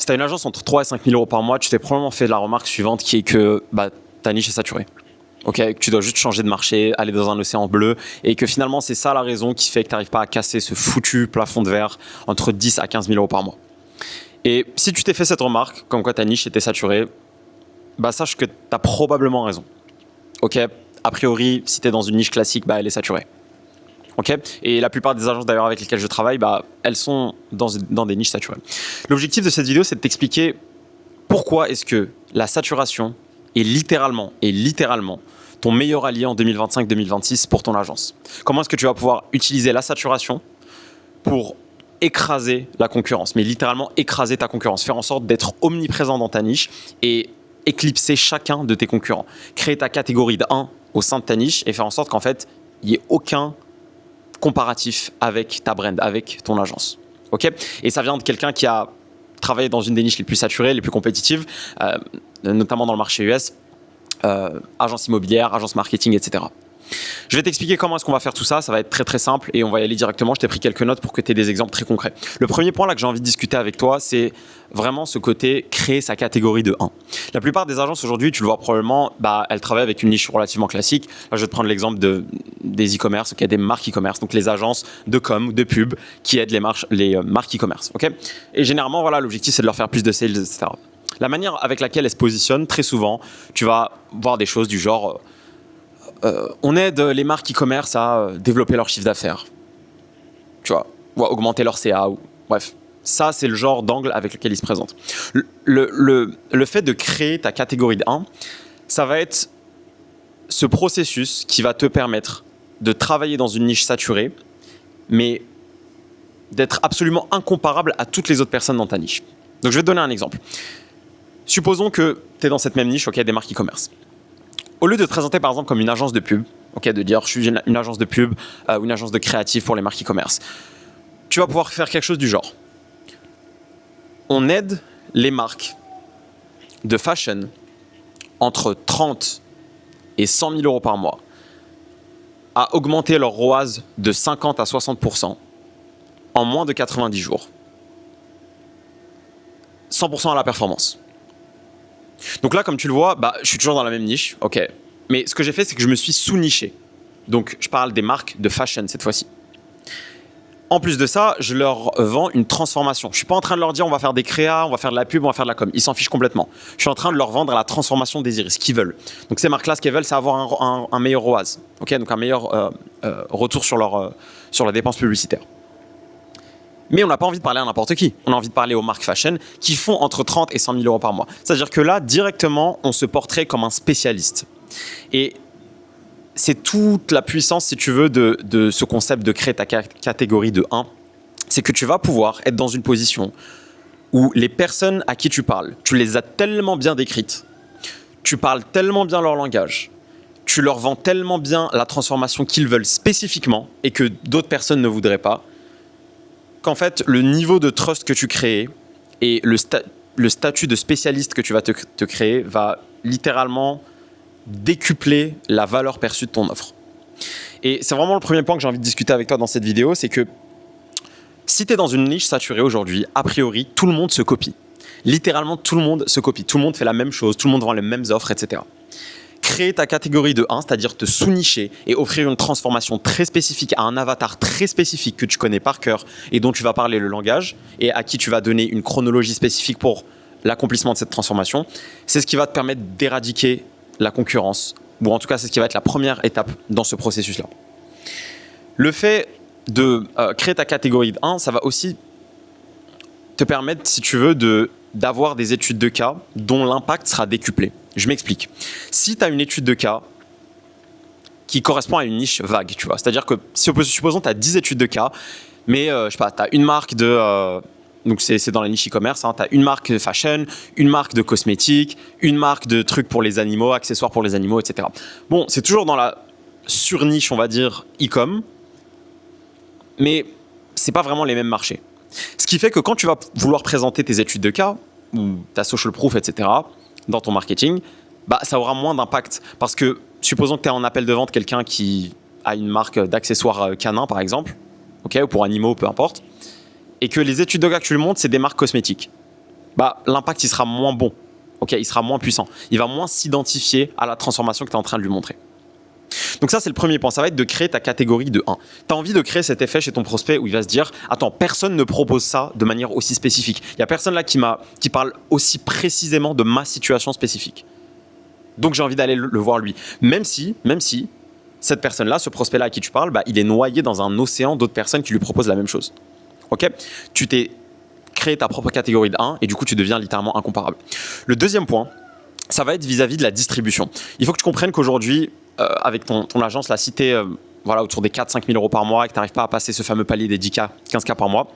Si tu as une agence entre 3 et 5 000 euros par mois, tu t'es probablement fait la remarque suivante qui est que ta niche est saturée. Okay, que tu dois juste changer de marché, aller dans un océan bleu et que finalement c'est ça la raison qui fait que tu n'arrives pas à casser ce foutu plafond de verre entre 10 à 15 000 euros par mois. Et si tu t'es fait cette remarque, comme quoi ta niche était saturée, sache que tu as probablement raison. Ok, a priori, si tu es dans une niche classique, elle est saturée. Okay, et la plupart des agences d'ailleurs avec lesquelles je travaille, elles sont dans des niches saturées. L'objectif de cette vidéo, c'est de t'expliquer pourquoi est-ce que la saturation est littéralement ton meilleur allié en 2025-2026 pour ton agence. Comment est-ce que tu vas pouvoir utiliser la saturation pour écraser la concurrence, mais littéralement écraser ta concurrence, faire en sorte d'être omniprésent dans ta niche et éclipser chacun de tes concurrents. Créer ta catégorie de 1 au sein de ta niche et faire en sorte qu'en fait, il n'y ait aucun comparatif avec ta brand, avec ton agence. Okay, et ça vient de quelqu'un qui a travaillé dans une des niches les plus saturées, les plus compétitives, notamment dans le marché US, agence immobilière, agence marketing, etc. Je vais t'expliquer comment est-ce qu'on va faire tout ça. Ça va être très très simple et on va y aller directement. Je t'ai pris quelques notes pour que tu aies des exemples très concrets. Le premier point là que j'ai envie de discuter avec toi, c'est vraiment ce côté créer sa catégorie de 1. La plupart des agences aujourd'hui, tu le vois probablement, elles travaillent avec une niche relativement classique. Là, je vais te prendre l'exemple des e-commerce, des marques e-commerce, donc les agences de com, de pub qui aident les marques e-commerce. Okay, et généralement, voilà, l'objectif c'est de leur faire plus de sales, etc. La manière avec laquelle elles se positionnent, très souvent, tu vas voir des choses du genre on aide les marques e-commerce à développer leur chiffre d'affaires, tu vois, ou à augmenter leur CA, bref. Ça, c'est le genre d'angle avec lequel ils se présentent. Le fait de créer ta catégorie de 1, ça va être ce processus qui va te permettre de travailler dans une niche saturée, mais d'être absolument incomparable à toutes les autres personnes dans ta niche. Donc, je vais te donner un exemple. Supposons que tu es dans cette même niche, des marques e-commerce. Au lieu de te présenter par exemple comme une agence de pub, de dire je suis une agence de pub ou une agence de créatif pour les marques e-commerce, tu vas pouvoir faire quelque chose du genre. On aide les marques de fashion entre 30 et 100 000 euros par mois à augmenter leur ROAS de 50 à 60% en moins de 90 jours. 100% à la performance. Donc là, comme tu le vois, je suis toujours dans la même niche, mais ce que j'ai fait, c'est que je me suis sous-niché. Donc, je parle des marques de fashion cette fois-ci. En plus de ça, je leur vends une transformation. Je ne suis pas en train de leur dire on va faire des créas, on va faire de la pub, on va faire de la com. Ils s'en fichent complètement. Je suis en train de leur vendre la transformation désirée, ce qu'ils veulent. Donc, ces marques-là, ce qu'elles veulent, c'est avoir un meilleur ROAS, donc un meilleur retour sur la dépense publicitaire. Mais on n'a pas envie de parler à n'importe qui. On a envie de parler aux marques fashion qui font entre 30 et 100 000 euros par mois. C'est-à-dire que là, directement, on se porterait comme un spécialiste. Et c'est toute la puissance, si tu veux, de ce concept de créer ta catégorie de 1. C'est que tu vas pouvoir être dans une position où les personnes à qui tu parles, tu les as tellement bien décrites, tu parles tellement bien leur langage, tu leur vends tellement bien la transformation qu'ils veulent spécifiquement et que d'autres personnes ne voudraient pas, qu'en fait, le niveau de trust que tu crées et le statut de spécialiste que tu vas te créer va littéralement décupler la valeur perçue de ton offre. Et c'est vraiment le premier point que j'ai envie de discuter avec toi dans cette vidéo, c'est que si tu es dans une niche saturée aujourd'hui, a priori, tout le monde se copie. Littéralement, tout le monde se copie. Tout le monde fait la même chose, tout le monde vend les mêmes offres, etc. Créer ta catégorie de 1, c'est-à-dire te sous-nicher et offrir une transformation très spécifique à un avatar très spécifique que tu connais par cœur et dont tu vas parler le langage et à qui tu vas donner une chronologie spécifique pour l'accomplissement de cette transformation, c'est ce qui va te permettre d'éradiquer la concurrence, ou en tout cas c'est ce qui va être la première étape dans ce processus-là. Le fait de créer ta catégorie de 1, ça va aussi te permettre, si tu veux, d'avoir des études de cas dont l'impact sera décuplé. Je m'explique. Si tu as une étude de cas qui correspond à une niche vague, tu vois, c'est-à-dire que supposons tu as 10 études de cas, mais je sais pas, tu as une marque donc c'est dans la niche e-commerce, tu as une marque de fashion, une marque de cosmétiques, une marque de trucs pour les animaux, accessoires pour les animaux, etc. Bon, c'est toujours dans la surniche, on va dire, e-com, mais c'est pas vraiment les mêmes marchés. Ce qui fait que quand tu vas vouloir présenter tes études de cas, ou ta social proof, etc., dans ton marketing, ça aura moins d'impact. Parce que, supposons que tu es en appel de vente quelqu'un qui a une marque d'accessoires canins, par exemple, ou pour animaux, peu importe, et que les études de cas que tu lui montres, c'est des marques cosmétiques. bah, l'impact il sera moins bon. Ok, il sera moins puissant. Il va moins s'identifier à la transformation que tu es en train de lui montrer. Donc ça, c'est le premier point. Ça va être de créer ta catégorie de 1. Tu as envie de créer cet effet chez ton prospect où il va se dire « Attends, personne ne propose ça de manière aussi spécifique. Il n'y a personne là qui parle aussi précisément de ma situation spécifique. Donc j'ai envie d'aller le voir lui. » Même si cette personne-là, ce prospect-là à qui tu parles, bah, il est noyé dans un océan d'autres personnes qui lui proposent la même chose. Ok ? Tu t'es créé ta propre catégorie de 1 et du coup, tu deviens littéralement incomparable. Le deuxième point, ça va être vis-à-vis de la distribution. Il faut que tu comprennes qu'aujourd'hui, avec ton agence, là, si tu es voilà, autour des 4-5 000 euros par mois et que tu n'arrives pas à passer ce fameux palier des 10K, 15K par mois,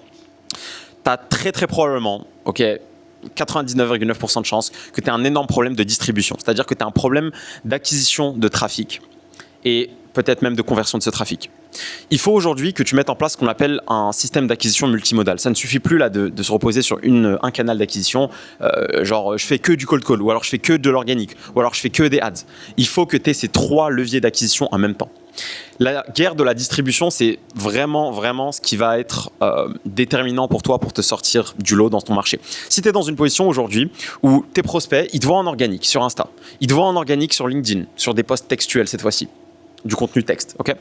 tu as très très probablement, 99,9% de chances que tu aies un énorme problème de distribution. C'est-à-dire que tu as un problème d'acquisition de trafic et peut-être même de conversion de ce trafic. Il faut aujourd'hui que tu mettes en place ce qu'on appelle un système d'acquisition multimodal. Ça ne suffit plus là de se reposer sur un canal d'acquisition, genre je fais que du cold call, ou alors je fais que de l'organique, ou alors je fais que des ads. Il faut que tu aies ces 3 leviers d'acquisition en même temps. La guerre de la distribution, c'est vraiment ce qui va être déterminant pour toi pour te sortir du lot dans ton marché. Si tu es dans une position aujourd'hui où tes prospects, ils te voient en organique sur Insta, ils te voient en organique sur LinkedIn, sur des posts textuels cette fois-ci, du contenu texte, ok ?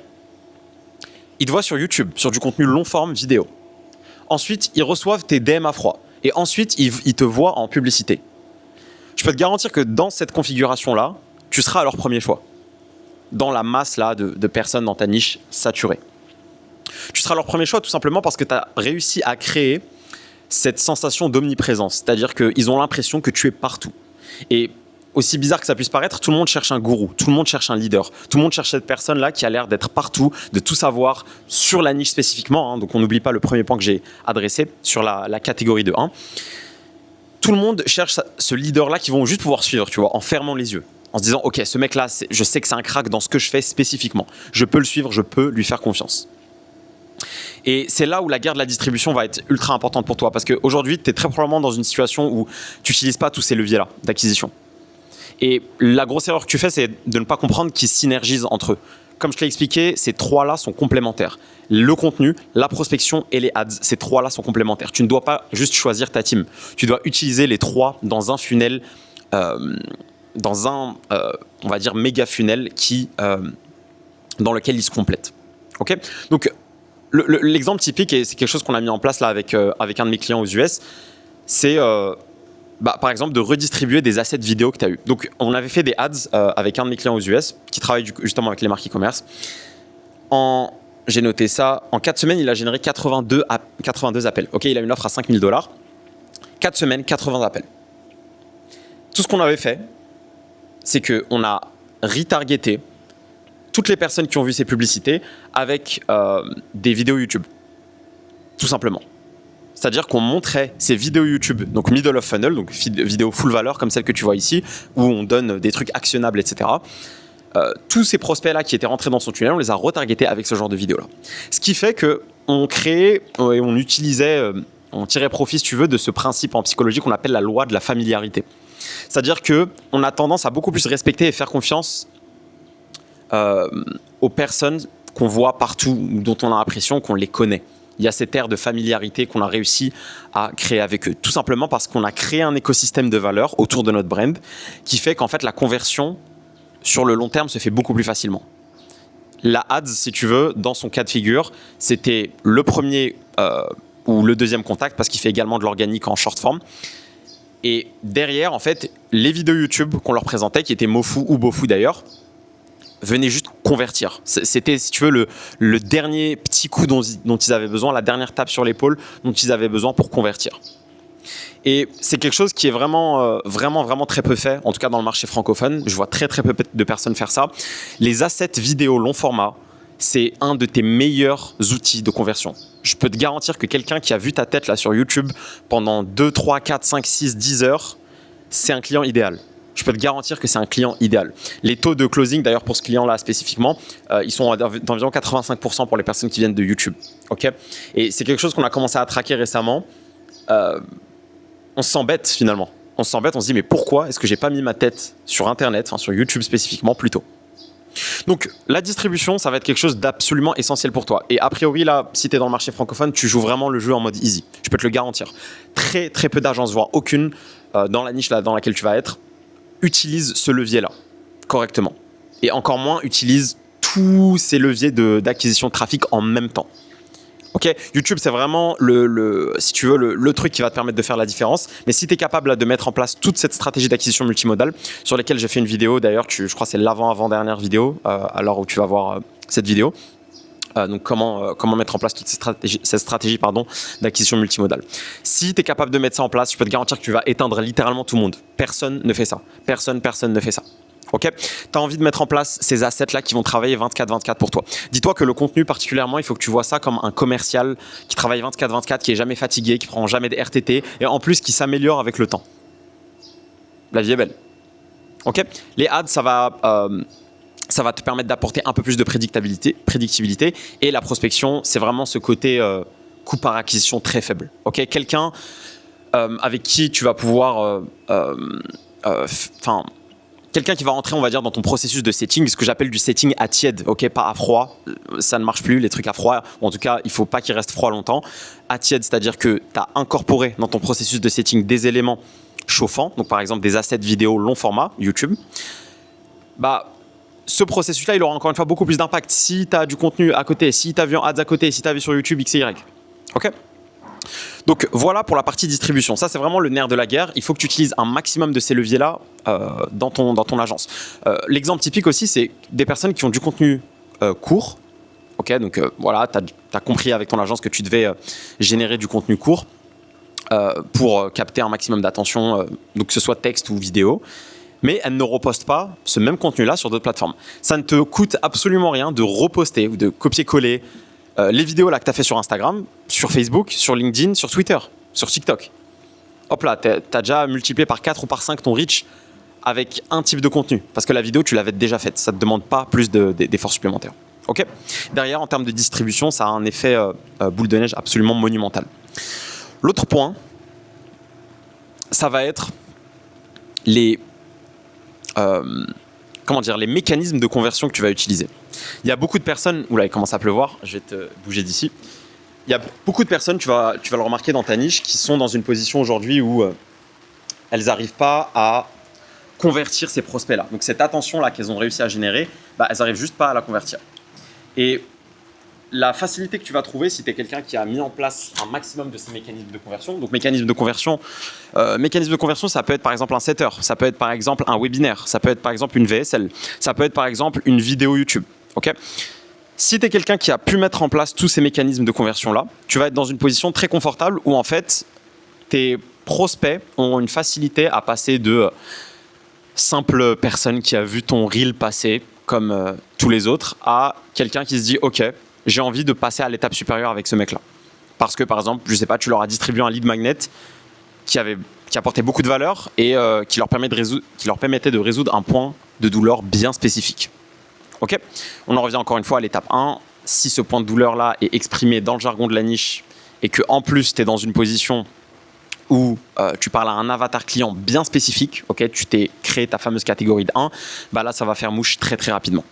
Ils te voient sur YouTube, sur du contenu long forme vidéo. Ensuite, ils reçoivent tes DM à froid. Et ensuite, ils te voient en publicité. Je peux te garantir que dans cette configuration-là, tu seras à leur premier choix. Dans la masse là, de personnes dans ta niche saturée. Tu seras leur premier choix tout simplement parce que tu as réussi à créer cette sensation d'omniprésence. C'est-à-dire qu'ils ont l'impression que tu es partout. Et aussi bizarre que ça puisse paraître, tout le monde cherche un gourou, tout le monde cherche un leader, tout le monde cherche cette personne-là qui a l'air d'être partout, de tout savoir sur la niche spécifiquement. Hein, donc on n'oublie pas le premier point que j'ai adressé sur la catégorie de 1. Tout le monde cherche ce leader-là qui vont juste pouvoir suivre, tu vois, en fermant les yeux, en se disant « Ok, ce mec-là, je sais que c'est un crack dans ce que je fais spécifiquement. Je peux le suivre, je peux lui faire confiance. » Et c'est là où la guerre de la distribution va être ultra importante pour toi parce qu'aujourd'hui, tu es très probablement dans une situation où tu n'utilises pas tous ces leviers-là d'acquisition. Et la grosse erreur que tu fais, c'est de ne pas comprendre qu'ils synergisent entre eux. Comme je te l'ai expliqué, ces 3-là sont complémentaires. Le contenu, la prospection et les ads, ces 3-là sont complémentaires. Tu ne dois pas juste choisir ta team. Tu dois utiliser les 3 dans un funnel, dans un, on va dire, méga funnel dans lequel ils se complètent. Okay ? Donc, l'exemple typique, et c'est quelque chose qu'on a mis en place là avec un de mes clients aux US, c'est par exemple de redistribuer des assets vidéo que tu as eu. Donc on avait fait des ads avec un de mes clients aux US qui travaille justement avec les marques e-commerce. J'ai noté ça, en 4 semaines, il a généré 82 appels. Ok, il a une offre à $5 000. 4 semaines, 80 appels. Tout ce qu'on avait fait, c'est qu'on a retargeté toutes les personnes qui ont vu ces publicités avec des vidéos YouTube. Tout simplement. C'est-à-dire qu'on montrait ces vidéos YouTube, donc middle of funnel, donc vidéos full valeur comme celle que tu vois ici, où on donne des trucs actionnables, etc. Tous ces prospects-là qui étaient rentrés dans son tunnel, on les a retargetés avec ce genre de vidéos-là. Ce qui fait qu'on créait et on utilisait, on tirait profit, si tu veux, de ce principe en psychologie qu'on appelle la loi de la familiarité. C'est-à-dire qu'on a tendance à beaucoup plus respecter et faire confiance aux personnes qu'on voit partout, dont on a l'impression qu'on les connaît. Il y a cette ère de familiarité qu'on a réussi à créer avec eux. Tout simplement parce qu'on a créé un écosystème de valeur autour de notre brand qui fait qu'en fait, la conversion sur le long terme se fait beaucoup plus facilement. La ads, si tu veux, dans son cas de figure, c'était le premier ou le deuxième contact parce qu'il fait également de l'organique en short form. Et derrière, en fait, les vidéos YouTube qu'on leur présentait, qui étaient Mofu ou Bofu d'ailleurs, venaient juste convertir. C'était, si tu veux, le dernier petit coup dont ils avaient besoin, la dernière tape sur l'épaule dont ils avaient besoin pour convertir. Et c'est quelque chose qui est vraiment très peu fait, en tout cas dans le marché francophone. Je vois très peu de personnes faire ça. Les assets vidéo long format, c'est un de tes meilleurs outils de conversion. Je peux te garantir que quelqu'un qui a vu ta tête là sur YouTube pendant 2, 3, 4, 5, 6, 10 heures, c'est un client idéal. Je peux te garantir que c'est un client idéal. Les taux de closing, d'ailleurs, pour ce client-là spécifiquement, ils sont d'environ 85% pour les personnes qui viennent de YouTube. Okay ? Et c'est quelque chose qu'on a commencé à traquer récemment. On s'embête finalement. On s'embête, on se dit mais pourquoi est-ce que j'ai pas mis ma tête sur Internet, enfin sur YouTube spécifiquement, plus tôt ? Donc la distribution, ça va être quelque chose d'absolument essentiel pour toi. Et a priori, là, si tu es dans le marché francophone, tu joues vraiment le jeu en mode easy. Je peux te le garantir. Très très peu d'agences, voire aucune, dans la niche là, dans laquelle tu vas être, utilise ce levier-là correctement. Et encore moins utilise tous ces leviers d'acquisition de trafic en même temps. Ok, YouTube, c'est vraiment si tu veux, le truc qui va te permettre de faire la différence. Mais si tu es capable là, de mettre en place toute cette stratégie d'acquisition multimodale, sur laquelle j'ai fait une vidéo, d'ailleurs, je crois que c'est l'avant-dernière vidéo, à l'heure où tu vas voir cette vidéo. Donc comment mettre en place toute cette stratégie d'acquisition multimodale. Si tu es capable de mettre ça en place, je peux te garantir que tu vas éteindre littéralement tout le monde. Personne ne fait ça. Personne ne fait ça. Ok, tu as envie de mettre en place ces assets-là qui vont travailler 24/24 pour toi. Dis-toi que le contenu particulièrement, il faut que tu vois ça comme un commercial qui travaille 24/24, qui est jamais fatigué, qui prend jamais des RTT et en plus qui s'améliore avec le temps. La vie est belle. Ok, les ads, ça va te permettre d'apporter un peu plus de prédictibilité et la prospection, c'est vraiment ce côté coût par acquisition très faible. Ok, quelqu'un avec qui tu vas pouvoir quelqu'un qui va rentrer, on va dire, dans ton processus de setting, ce que j'appelle du setting à tiède, ok, pas à froid. Ça ne marche plus, les trucs à froid, ou en tout cas, il ne faut pas qu'ils restent froids longtemps. À tiède, c'est-à-dire que tu as incorporé dans ton processus de setting des éléments chauffants, donc par exemple des assets vidéo long format, YouTube. Ce processus-là, il aura encore une fois beaucoup plus d'impact si tu as du contenu à côté, si tu as vu en ads à côté, si tu as vu sur YouTube X et Y. Ok ? Donc voilà pour la partie distribution. Ça, c'est vraiment le nerf de la guerre. Il faut que tu utilises un maximum de ces leviers-là dans ton agence. L'exemple typique aussi, c'est des personnes qui ont du contenu court. Ok, donc voilà, tu as compris avec ton agence que tu devais générer du contenu court pour capter un maximum d'attention, donc que ce soit texte ou vidéo. Mais elles ne repostent pas ce même contenu-là sur d'autres plateformes. Ça ne te coûte absolument rien de reposter ou de copier-coller les vidéos là que tu as fait sur Instagram, sur Facebook, sur LinkedIn, sur Twitter, sur TikTok. Hop là, tu as déjà multiplié par 4 ou par 5 ton reach avec un type de contenu. Parce que la vidéo, tu l'avais déjà faite. Ça ne te demande pas plus d'efforts supplémentaires. Okay. Derrière, en termes de distribution, ça a un effet boule de neige absolument monumental. L'autre point, ça va être les mécanismes de conversion que tu vas utiliser. Il y a beaucoup de personnes, oula, il commence à pleuvoir, je vais te bouger d'ici. Il y a beaucoup de personnes, tu vas le remarquer dans ta niche, qui sont dans une position aujourd'hui où elles n'arrivent pas à convertir ces prospects-là. Donc cette attention-là qu'elles ont réussi à générer, elles n'arrivent juste pas à la convertir. Et la facilité que tu vas trouver si tu es quelqu'un qui a mis en place un maximum de ces mécanismes de conversion. Donc mécanisme de conversion, ça peut être par exemple un setter, ça peut être par exemple un webinaire, ça peut être par exemple une VSL, ça peut être par exemple une vidéo YouTube. Okay, si tu es quelqu'un qui a pu mettre en place tous ces mécanismes de conversion-là, tu vas être dans une position très confortable où en fait tes prospects ont une facilité à passer de simple personne qui a vu ton reel passer comme tous les autres à quelqu'un qui se dit « Ok, j'ai envie de passer à l'étape supérieure avec ce mec-là. » Parce que par exemple, je sais pas, tu leur as distribué un lead magnet qui apportait beaucoup de valeur et qui leur permettait de résoudre un point de douleur bien spécifique. Okay, on en revient encore une fois à l'étape 1. Si ce point de douleur-là est exprimé dans le jargon de la niche et qu'en plus, tu es dans une position où tu parles à un avatar client bien spécifique, okay, tu t'es créé ta fameuse catégorie de 1, là, ça va faire mouche très, très rapidement.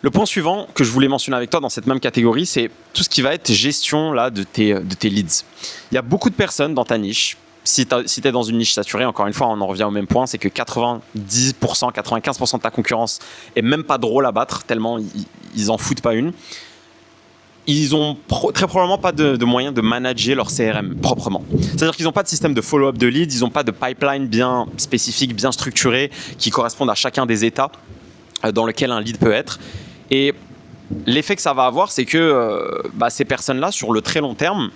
Le point suivant que je voulais mentionner avec toi dans cette même catégorie, c'est tout ce qui va être gestion là, de tes leads. Il y a beaucoup de personnes dans ta niche. Si tu es dans une niche saturée, encore une fois, on en revient au même point, c'est que 90%, 95% de ta concurrence est même pas drôle à battre, tellement ils en foutent pas une. Ils ont très probablement pas de moyen de manager leur CRM proprement. C'est-à-dire qu'ils n'ont pas de système de follow-up de leads, ils n'ont pas de pipeline bien spécifique, bien structuré, qui correspondent à chacun des états dans lesquels un lead peut être. Et l'effet que ça va avoir, c'est que ces personnes-là, sur le très long terme,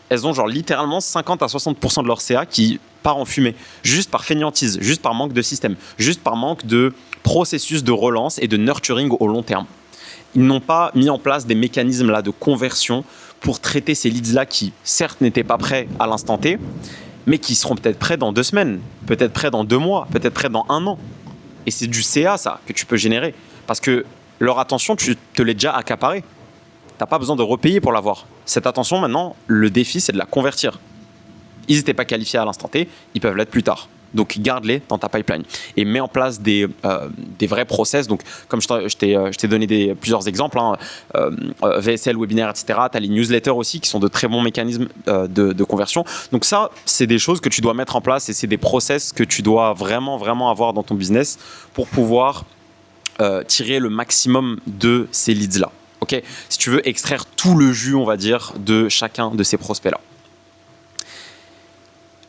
elles ont genre littéralement 50 à 60% de leur CA qui part en fumée, juste par fainéantise, juste par manque de système, juste par manque de processus de relance et de nurturing au long terme. Ils n'ont pas mis en place des mécanismes là de conversion pour traiter ces leads-là qui, certes, n'étaient pas prêts à l'instant T, mais qui seront peut-être prêts dans 2 semaines, peut-être prêts dans 2 mois, peut-être prêts dans 1 an. Et c'est du CA, ça, que tu peux générer. Parce que leur attention, tu te l'es déjà accaparée. Tu n'as pas besoin de repayer pour l'avoir. Cette attention, maintenant, le défi, c'est de la convertir. Ils n'étaient pas qualifiés à l'instant T, ils peuvent l'être plus tard. Donc garde-les dans ta pipeline et mets en place des vrais process. Donc comme je t'ai donné plusieurs exemples, hein, VSL, webinaire, etc. Tu as les newsletters aussi qui sont de très bons mécanismes de conversion. Donc ça, c'est des choses que tu dois mettre en place et c'est des process que tu dois vraiment, vraiment avoir dans ton business pour pouvoir tirer le maximum de ces leads-là. Okay, si tu veux extraire tout le jus, on va dire, de chacun de ces prospects-là.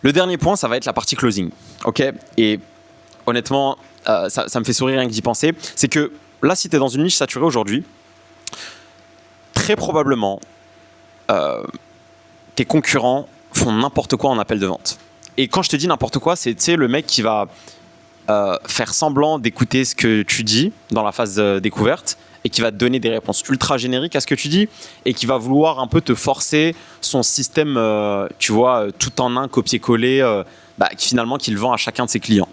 Le dernier point, ça va être la partie closing. Okay, et honnêtement, ça me fait sourire rien que d'y penser. C'est que là, si tu es dans une niche saturée aujourd'hui, très probablement, tes concurrents font n'importe quoi en appel de vente. Et quand je te dis n'importe quoi, c'est le mec qui va faire semblant d'écouter ce que tu dis dans la phase découverte et qui va te donner des réponses ultra génériques à ce que tu dis et qui va vouloir un peu te forcer son système, tu vois, tout en un copier-coller, finalement qu'il vend à chacun de ses clients,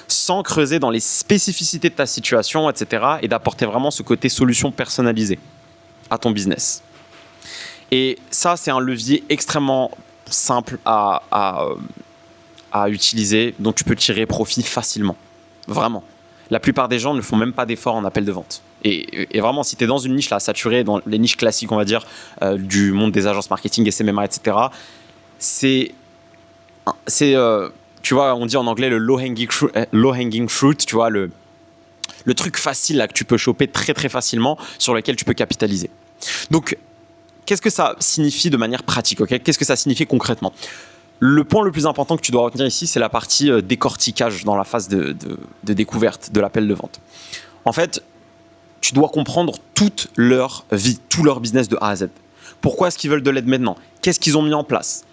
sans creuser dans les spécificités de ta situation, etc. et d'apporter vraiment ce côté solution personnalisée à ton business. Et ça, c'est un levier extrêmement simple à utiliser, dont tu peux tirer profit facilement. Vraiment. La plupart des gens ne font même pas d'efforts en appel de vente. Et vraiment, si tu es dans une niche là, saturée, dans les niches classiques, on va dire, du monde des agences marketing, SMMA, etc., tu vois, on dit en anglais le low-hanging fruit, tu vois, le truc facile là, que tu peux choper très très facilement, sur lequel tu peux capitaliser. Donc, qu'est-ce que ça signifie de manière pratique, okay? Qu'est-ce que ça signifie concrètement? Le point le plus important que tu dois retenir ici, c'est la partie décortiquage dans la phase de découverte de l'appel de vente. En fait, tu dois comprendre toute leur vie, tout leur business de A à Z. Pourquoi est-ce qu'ils veulent de l'aide maintenant? Qu'est-ce qu'ils ont mis en place?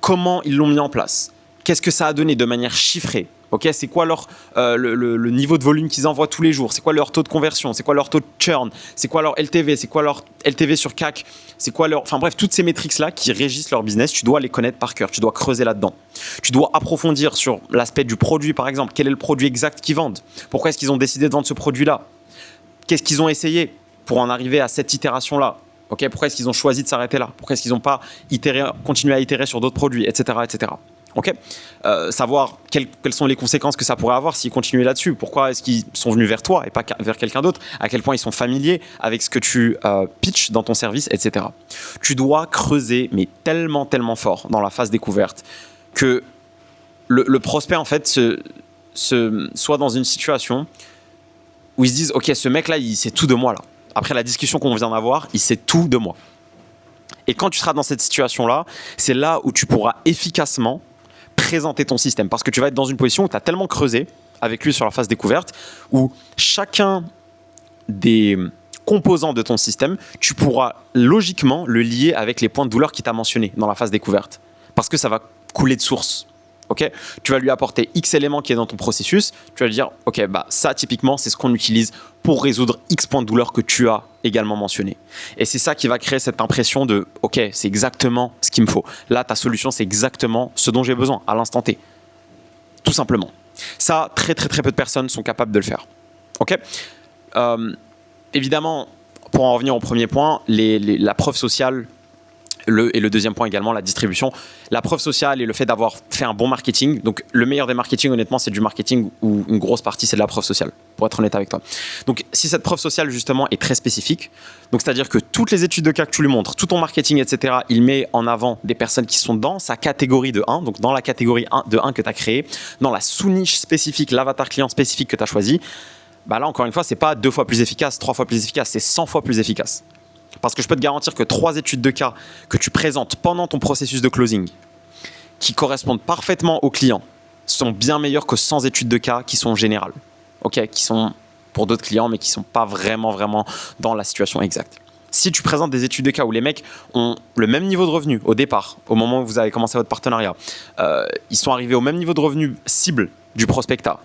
Comment ils l'ont mis en place? Qu'est-ce que ça a donné de manière chiffrée? Okay, c'est quoi le niveau de volume qu'ils envoient tous les jours? C'est quoi leur taux de conversion? C'est quoi leur taux de churn? C'est quoi leur LTV? C'est quoi leur LTV sur CAC? C'est quoi leur... Enfin bref, toutes ces métriques-là qui régissent leur business, tu dois les connaître par cœur. Tu dois creuser là-dedans. Tu dois approfondir sur l'aspect du produit, par exemple. Quel est le produit exact qu'ils vendent? Pourquoi est-ce qu'ils ont décidé de vendre ce produit-là? Qu'est-ce qu'ils ont essayé pour en arriver à cette itération-là? Okay, pourquoi est-ce qu'ils ont choisi de s'arrêter là? Pourquoi est-ce qu'ils n'ont pas continué à itérer sur d'autres produits, etc. etc. Okay, savoir quelles sont les conséquences que ça pourrait avoir s'ils continuaient là-dessus. Pourquoi est-ce qu'ils sont venus vers toi et pas vers quelqu'un d'autre? À quel point ils sont familiers avec ce que tu pitches dans ton service, etc. Tu dois creuser, mais tellement, tellement fort dans la phase découverte que le prospect, en fait, soit dans une situation où ils se disent « Ok, ce mec-là, il sait tout de moi, là. Après la discussion qu'on vient d'avoir, il sait tout de moi. » Et quand tu seras dans cette situation-là, c'est là où tu pourras efficacement présenter ton système. Parce que tu vas être dans une position où tu as tellement creusé avec lui sur la phase découverte, où chacun des composants de ton système, tu pourras logiquement le lier avec les points de douleur qu'il t'a mentionnés dans la phase découverte. Parce que ça va couler de source. Okay, tu vas lui apporter X éléments qui est dans ton processus, tu vas lui dire, ok, ça typiquement, c'est ce qu'on utilise pour résoudre X points de douleur que tu as également mentionné. Et c'est ça qui va créer cette impression de, ok, c'est exactement ce qu'il me faut. Là, ta solution, c'est exactement ce dont j'ai besoin à l'instant T. Tout simplement. Ça, très très très peu de personnes sont capables de le faire. Ok, évidemment, pour en revenir au premier point, la preuve sociale, et le deuxième point également, la distribution. La preuve sociale et le fait d'avoir fait un bon marketing. Donc, le meilleur des marketing, honnêtement, c'est du marketing où une grosse partie, c'est de la preuve sociale, pour être honnête avec toi. Donc, si cette preuve sociale, justement, est très spécifique, donc c'est-à-dire que toutes les études de cas que tu lui montres, tout ton marketing, etc., il met en avant des personnes qui sont dans sa catégorie de 1, donc dans la catégorie 1 de 1 que tu as créée, dans la sous-niche spécifique, l'avatar client spécifique que tu as choisi, là, encore une fois, c'est pas 2 fois plus efficace, 3 fois plus efficace, c'est 100 fois plus efficace. Parce que je peux te garantir que 3 études de cas que tu présentes pendant ton processus de closing qui correspondent parfaitement au client sont bien meilleures que 100 études de cas qui sont générales, okay, qui sont pour d'autres clients mais qui ne sont pas vraiment dans la situation exacte. Si tu présentes des études de cas où les mecs ont le même niveau de revenu au départ, au moment où vous avez commencé votre partenariat, ils sont arrivés au même niveau de revenu cible du prospectat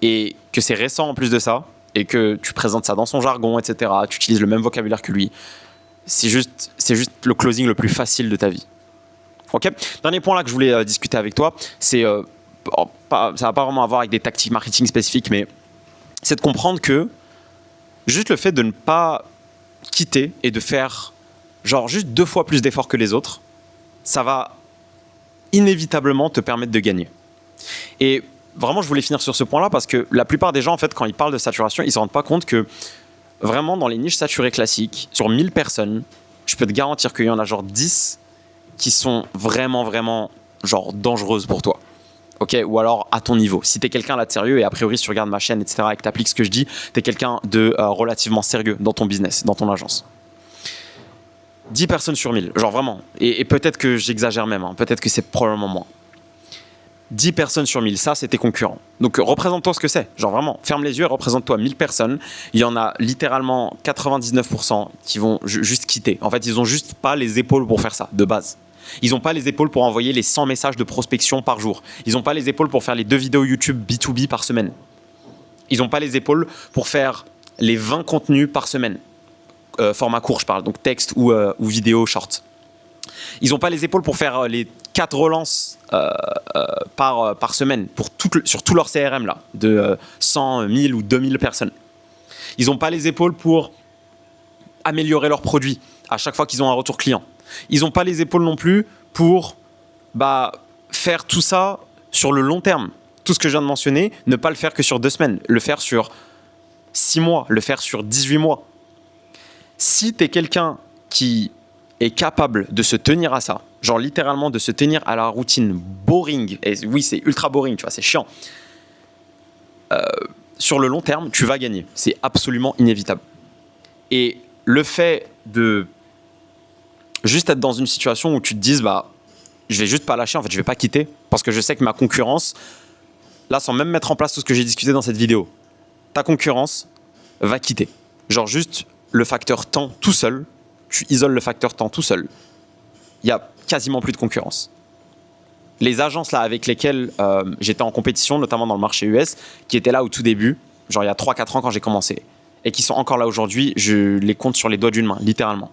et que c'est récent en plus de ça, et que tu présentes ça dans son jargon, etc., tu utilises le même vocabulaire que lui, c'est juste le closing le plus facile de ta vie. Ok. Dernier point là que je voulais discuter avec toi, c'est ça va pas vraiment avoir avec des tactiques marketing spécifiques, mais c'est de comprendre que juste le fait de ne pas quitter et de faire genre juste 2 fois plus d'efforts que les autres, ça va inévitablement te permettre de gagner. Et vraiment, je voulais finir sur ce point-là parce que la plupart des gens, en fait, quand ils parlent de saturation, ils ne se rendent pas compte que vraiment, dans les niches saturées classiques, sur 1000 personnes, je peux te garantir qu'il y en a genre 10 qui sont vraiment, vraiment genre dangereuses pour toi. Ok, ou alors à ton niveau. Si tu es quelqu'un là de sérieux, et a priori si tu regardes ma chaîne, etc., et que tu appliques ce que je dis, tu es quelqu'un de relativement sérieux dans ton business, dans ton agence. 10 personnes sur 1000, genre vraiment. Et peut-être que j'exagère même, hein, peut-être que c'est probablement moins. 10 personnes sur 1000, ça c'est tes concurrents. Donc représente-toi ce que c'est, genre vraiment, ferme les yeux et représente-toi 1000 personnes. Il y en a littéralement 99% qui vont juste quitter. En fait, ils n'ont juste pas les épaules pour faire ça, de base. Ils n'ont pas les épaules pour envoyer les 100 messages de prospection par jour. Ils n'ont pas les épaules pour faire les 2 vidéos YouTube B2B par semaine. Ils n'ont pas les épaules pour faire les 20 contenus par semaine. Format court, je parle, donc texte ou vidéo short. Ils n'ont pas les épaules pour faire les 4 relances par semaine sur tout leur CRM là, de 100, 1000 ou 2000 personnes. Ils n'ont pas les épaules pour améliorer leurs produits à chaque fois qu'ils ont un retour client. Ils n'ont pas les épaules non plus pour faire tout ça sur le long terme. Tout ce que je viens de mentionner, ne pas le faire que sur 2 semaines, le faire sur 6 mois, le faire sur 18 mois. Si tu es quelqu'un qui est capable de se tenir à ça, genre littéralement de se tenir à la routine boring, et oui c'est ultra boring, tu vois, c'est chiant, sur le long terme, tu vas gagner. C'est absolument inévitable. Et le fait de juste être dans une situation où tu te dises, je vais juste pas lâcher, en fait, je vais pas quitter, parce que je sais que ma concurrence, là, sans même mettre en place tout ce que j'ai discuté dans cette vidéo, ta concurrence va quitter. Genre juste le facteur temps tout seul, tu isoles le facteur temps tout seul, il y a quasiment plus de concurrence. Les agences là avec lesquelles j'étais en compétition, notamment dans le marché US, qui étaient là au tout début, genre il y a 3-4 ans quand j'ai commencé, et qui sont encore là aujourd'hui, je les compte sur les doigts d'une main, littéralement.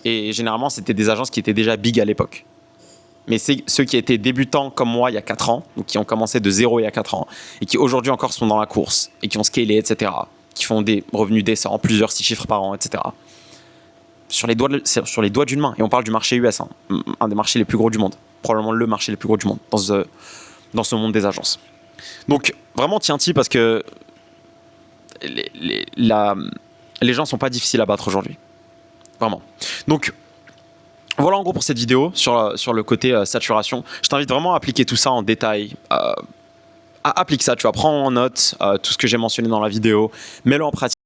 Et généralement, c'était des agences qui étaient déjà big à l'époque. Mais c'est ceux qui étaient débutants comme moi il y a 4 ans, donc qui ont commencé de zéro il y a 4 ans, et qui aujourd'hui encore sont dans la course, et qui ont scalé, etc., qui font des revenus décents, plusieurs 6 chiffres par an, etc. Sur les doigts d'une main. Et on parle du marché US, hein, un des marchés les plus gros du monde. Probablement le marché le plus gros du monde dans ce monde des agences. Donc vraiment tiens-t'y parce que les gens ne sont pas difficiles à battre aujourd'hui. Vraiment. Donc voilà en gros pour cette vidéo sur le côté saturation. Je t'invite vraiment à appliquer tout ça en détail. Applique ça, tu vas prendre en note tout ce que j'ai mentionné dans la vidéo. Mets-le en pratique.